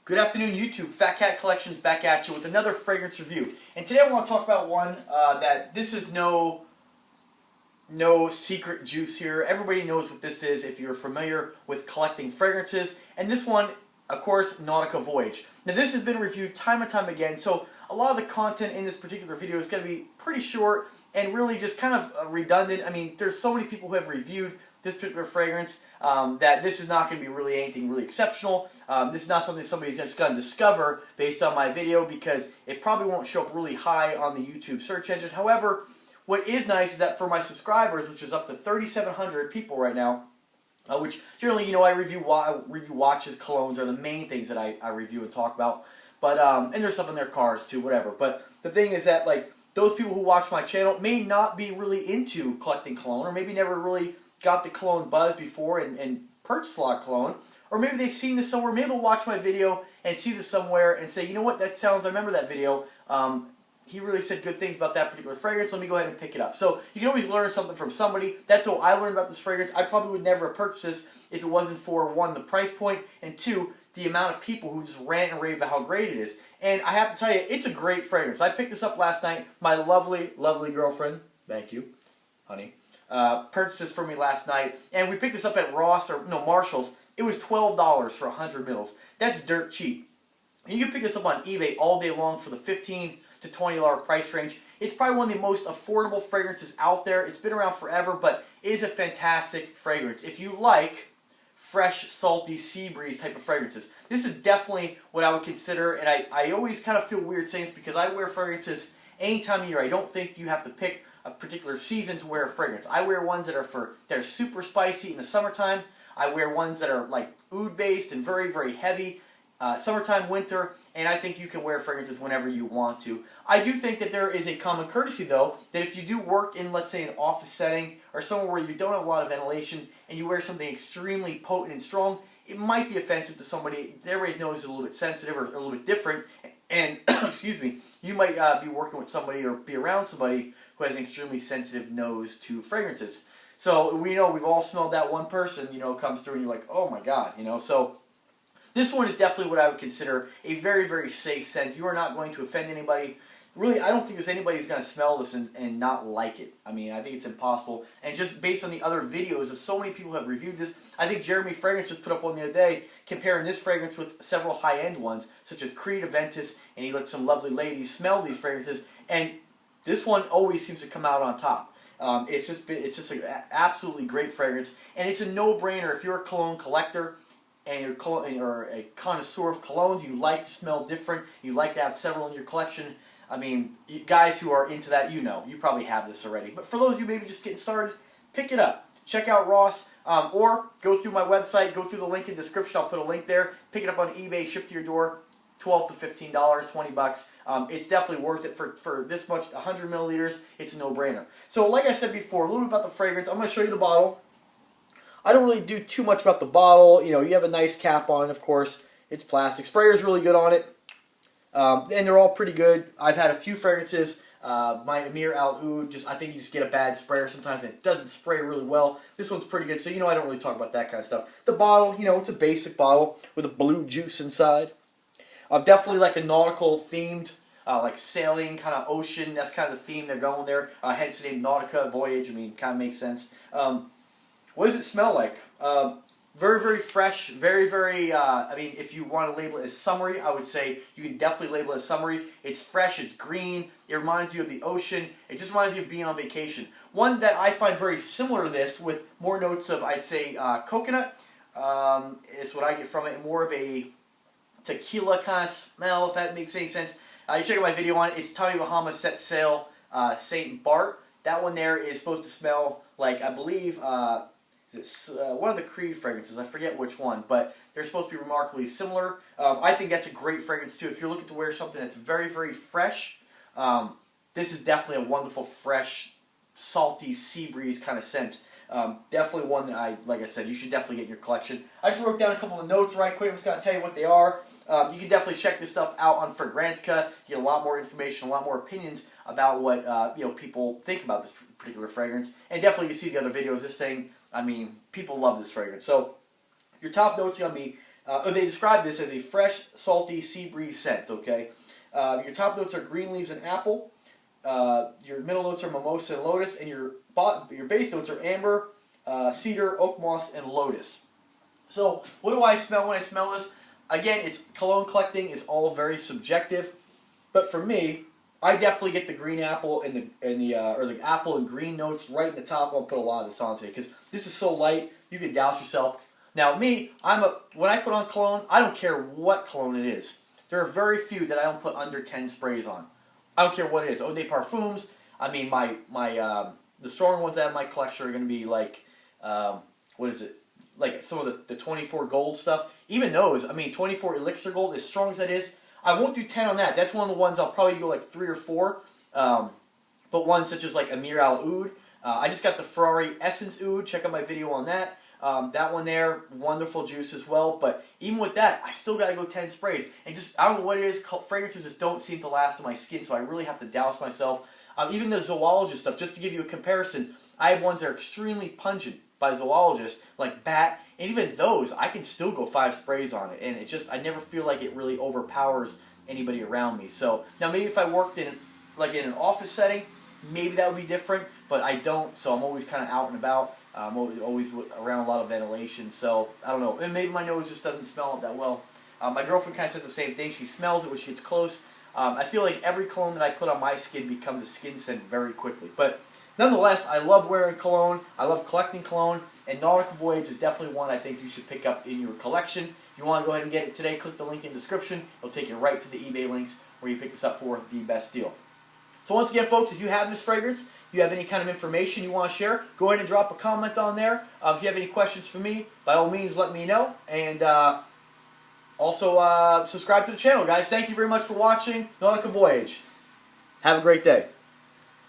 Good afternoon, YouTube. Fat Cat Collections back at you with another fragrance review. And today I want to talk about one that this is no secret juice here. Everybody knows what this is if you're familiar with collecting fragrances. And this one, of course, Nautica Voyage. Now this has been reviewed time and time again, so a lot of the content in this particular video is going to be pretty short and really just kind of redundant. I mean, there's so many people who have reviewed this particular fragrance that this is not going to be really anything really exceptional. This is not something somebody's just going to discover based on my video because it probably won't show up really high on the YouTube search engine. However, what is nice is that for my subscribers, which is up to 3,700 people right now, which generally, I review watches, colognes are the main things that I review and talk about. But and there's stuff in their cars too, whatever. But the thing is that those people who watch my channel may not be really into collecting cologne, or maybe never really got the cologne buzz before and purchased a lot of cologne, or maybe they've seen this somewhere. Maybe they'll watch my video and see this somewhere and say, you know what, I remember that video. He really said good things about that particular fragrance. Let me go ahead and pick it up. So you can always learn something from somebody. That's how I learned about this fragrance. I probably would never have purchased this if it wasn't for, one, the price point, and two, the amount of people who just rant and rave about how great it is. And I have to tell you, it's a great fragrance. I picked this up last night. My lovely, lovely girlfriend, thank you, honey, purchased this for me last night. And we picked this up at Marshall's. It was $12 for 100 mils. That's dirt cheap. And you can pick this up on eBay all day long for the $15 to $20 price range. It's probably one of the most affordable fragrances out there. It's been around forever, but it is a fantastic fragrance. If you like fresh, salty, sea breeze type of fragrances, this is definitely what I would consider. And I always kind of feel weird saying this because I wear fragrances any time of year. I don't think you have to pick a particular season to wear a fragrance. I wear ones that are super spicy in the summertime. I wear ones that are like oud based and very, very heavy. Summertime, winter, and I think you can wear fragrances whenever you want to. I do think that there is a common courtesy, though, that if you do work in, let's say, an office setting or somewhere where you don't have a lot of ventilation and you wear something extremely potent and strong, it might be offensive to somebody. Everybody's nose is a little bit sensitive or a little bit different, and excuse me, you might be working with somebody or be around somebody who has an extremely sensitive nose to fragrances. So we know we've all smelled that one person, comes through and you're like, oh my God, so this one is definitely what I would consider a very, very safe scent. You are not going to offend anybody. Really, I don't think there's anybody who's going to smell this and not like it. I mean, I think it's impossible. And just based on the other videos of so many people who have reviewed this, I think Jeremy Fragrance just put up one the other day comparing this fragrance with several high-end ones, such as Creed Aventus, and he let some lovely ladies smell these fragrances. And this one always seems to come out on top. It's just an absolutely great fragrance, and it's a no-brainer if you're a cologne collector and you're a connoisseur of colognes, you like to smell different, you like to have several in your collection. I mean, guys who are into that, you probably have this already. But for those of you maybe just getting started, pick it up. Check out Ross, or go through my website, go through the link in the description, I'll put a link there. Pick it up on eBay, ship to your door, $12 to $15, $20. It's definitely worth it for this much, 100 milliliters, it's a no-brainer. So like I said before, a little bit about the fragrance. I'm going to show you the bottle. I don't really do too much about the bottle. You have a nice cap on, of course. It's plastic. Sprayer's really good on it. And they're all pretty good. I've had a few fragrances. My Amir Al Oud, I think you just get a bad sprayer sometimes and it doesn't spray really well. This one's pretty good, so I don't really talk about that kind of stuff. The bottle, it's a basic bottle with a blue juice inside. Definitely like a nautical themed, like sailing, kind of ocean. That's kind of the theme they're going there. Hence the name Nautica Voyage. I mean, kind of makes sense. What does it smell like? Very, very fresh. Very, very, I mean, if you want to label it as summery, I would say you can definitely label it as summery. It's fresh, it's green, it reminds you of the ocean. It just reminds you of being on vacation. One that I find very similar to this with more notes of, I'd say, coconut is what I get from it. More of a tequila kind of smell, if that makes any sense. You check out my video on it. It's Tommy Bahama Set Sail St. Bart. That one there is supposed to smell like, I believe, it's one of the Creed fragrances. I forget which one, but they're supposed to be remarkably similar. I think that's a great fragrance too. If you're looking to wear something that's very, very fresh, this is definitely a wonderful, fresh, salty, sea breeze kind of scent. Definitely one that like I said, you should definitely get in your collection. I just wrote down a couple of notes right quick. I'm just going to tell you what they are. You can definitely check this stuff out on Fragrantica. You get a lot more information, a lot more opinions about what people think about this particular fragrance. And definitely you see the other videos. This thing, I mean, people love this fragrance. So your top notes are going to be They describe this as a fresh, salty sea breeze scent. Okay, your top notes are green leaves and apple. Your middle notes are mimosa and lotus, and your base notes are amber, cedar, oak moss, and lotus. So, what do I smell when I smell this? Again, it's cologne collecting is all very subjective, but for me, I definitely get the green apple and the apple and green notes right in the top. I'll put a lot of this on today because this is so light. You can douse yourself. Now, me, when I put on cologne, I don't care what cologne it is. There are very few that I don't put under 10 sprays on. I don't care what it is. Eau de Parfums. I mean, the stronger ones I have in my collection are going to be like, what is it? Like some of the 24 gold stuff. Even those, I mean, 24 elixir gold, as strong as that is, I won't do 10 on that. That's one of the ones I'll probably go like 3 or 4. But ones such as like Amir Al Oud. I just got the Ferrari Essence Oud. Check out my video on that. That one there, wonderful juice as well. But even with that, I still got to go 10 sprays. And just, I don't know what it is, fragrances just don't seem to last on my skin, so I really have to douse myself. Even the zoologist stuff, just to give you a comparison, I have ones that are extremely pungent by zoologists, like Bat, and even those, I can still go 5 sprays on it. And it just, I never feel like it really overpowers anybody around me. So, now maybe if I worked in an office setting, maybe that would be different, but I don't, so I'm always kind of out and about. I'm always around a lot of ventilation, so I don't know. And maybe my nose just doesn't smell it that well. My girlfriend kind of says the same thing. She smells it when she gets close. I feel like every cologne that I put on my skin becomes a skin scent very quickly. But nonetheless, I love wearing cologne. I love collecting cologne. And Nautica Voyage is definitely one I think you should pick up in your collection. If you want to go ahead and get it today, click the link in the description. It'll take you right to the eBay links where you pick this up for the best deal. So once again, folks, if you have this fragrance, you have any kind of information you want to share, go ahead and drop a comment on there. If you have any questions for me, by all means, let me know. And also subscribe to the channel, guys. Thank you very much for watching Nautica Voyage. Have a great day.